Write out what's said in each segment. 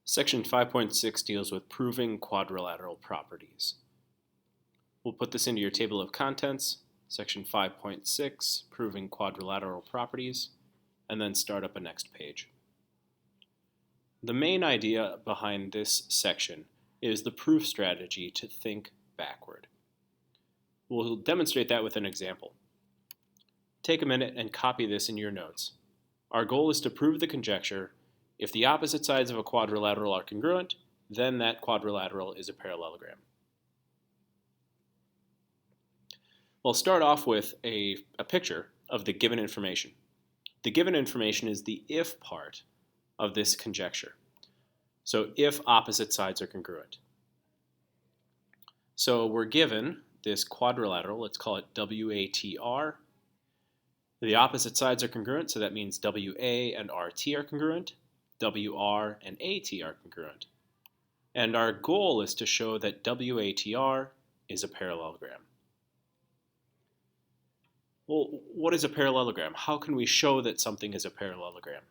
Section 5.6 deals with proving quadrilateral properties. We'll put this into your table of contents, Section 5.6, proving quadrilateral properties, and then start up a next page. The main idea behind this section is the proof strategy to think backward. We'll demonstrate that with an example. Take a minute and copy this in your notes. Our goal is to prove the conjecture: if the opposite sides of a quadrilateral are congruent, then that quadrilateral is a parallelogram. We'll start off with a picture of the given information. The given information is the if part of this conjecture. So if opposite sides are congruent. So we're given this quadrilateral, let's call it WATR. The opposite sides are congruent, so that means WA and RT are congruent. WR and AT are congruent. And our goal is to show that WATR is a parallelogram. Well, what is a parallelogram? How can we show that something is a parallelogram?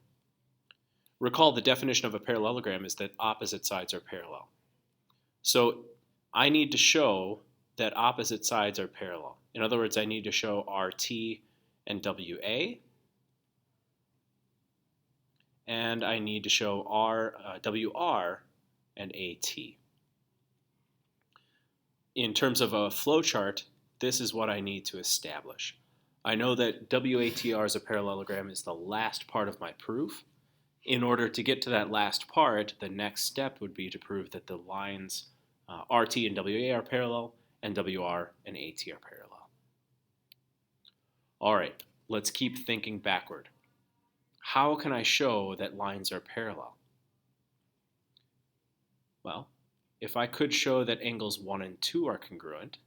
Recall the definition of a parallelogram is that opposite sides are parallel. So I need to show that opposite sides are parallel. In other words, I need to show RT and WA, and I need to show WR and AT. In terms of a flowchart, this is what I need to establish. I know that WATR as a parallelogram is the last part of my proof. In order to get to that last part, the next step would be to prove that the lines RT and WA are parallel and WR and AT are parallel. All right, let's keep thinking backward. How can I show that lines are parallel? Well, if I could show that angles 1 and 2 are congruent,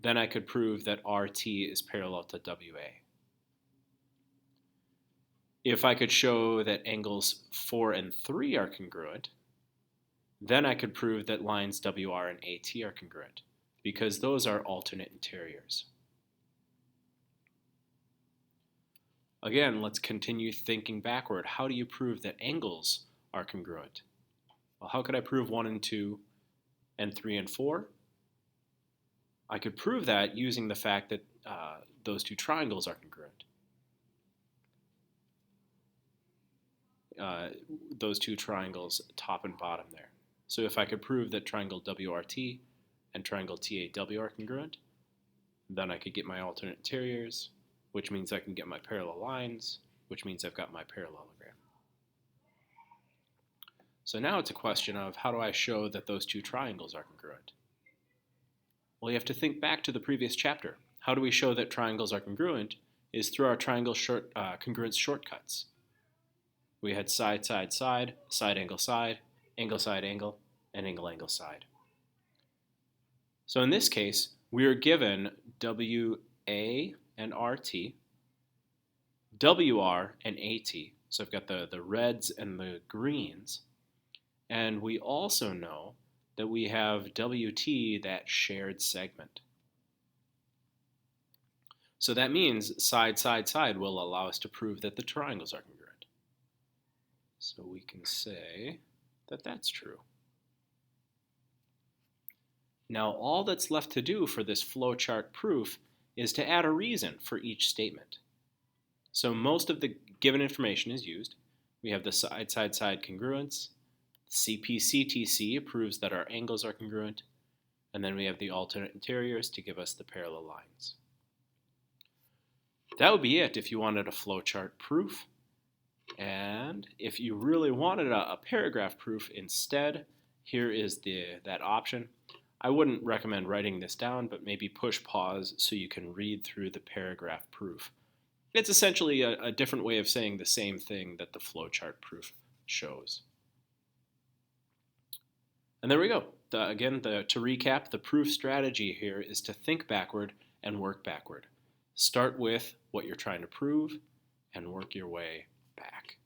then I could prove that RT is parallel to WA. If I could show that angles 4 and 3 are congruent, then I could prove that lines WR and AT are congruent, because those are alternate interiors. Again, let's continue thinking backward. How do you prove that angles are congruent? Well, how could I prove 1 and 2 and 3 and 4? I could prove that using the fact that those two triangles are congruent. Those two triangles, top and bottom there. So if I could prove that triangle WRT and triangle TAW are congruent, then I could get my alternate interiors, which means I can get my parallel lines, which means I've got my parallelogram. So now it's a question of how do I show that those two triangles are congruent? Well, you have to think back to the previous chapter. How do we show that triangles are congruent is through our triangle congruence shortcuts. We had side, side, side, side, angle, angle, and angle, angle, side. So in this case, we are given WA and RT, WR and AT. So I've got the reds and the greens. And we also know that we have WT, that shared segment. So that means side, side, side will allow us to prove that the triangles are congruent. So we can say that that's true. Now all that's left to do for this flowchart proof is to add a reason for each statement. So most of the given information is used. We have the side, side, side congruence. CP-CTC proves that our angles are congruent. And then we have the alternate interiors to give us the parallel lines. That would be it if you wanted a flowchart proof. And if you really wanted a paragraph proof instead, here is that option. I wouldn't recommend writing this down, but maybe push pause so you can read through the paragraph proof. It's essentially a different way of saying the same thing that the flowchart proof shows. And there we go. To recap, the proof strategy here is to think backward and work backward. Start with what you're trying to prove and work your way back.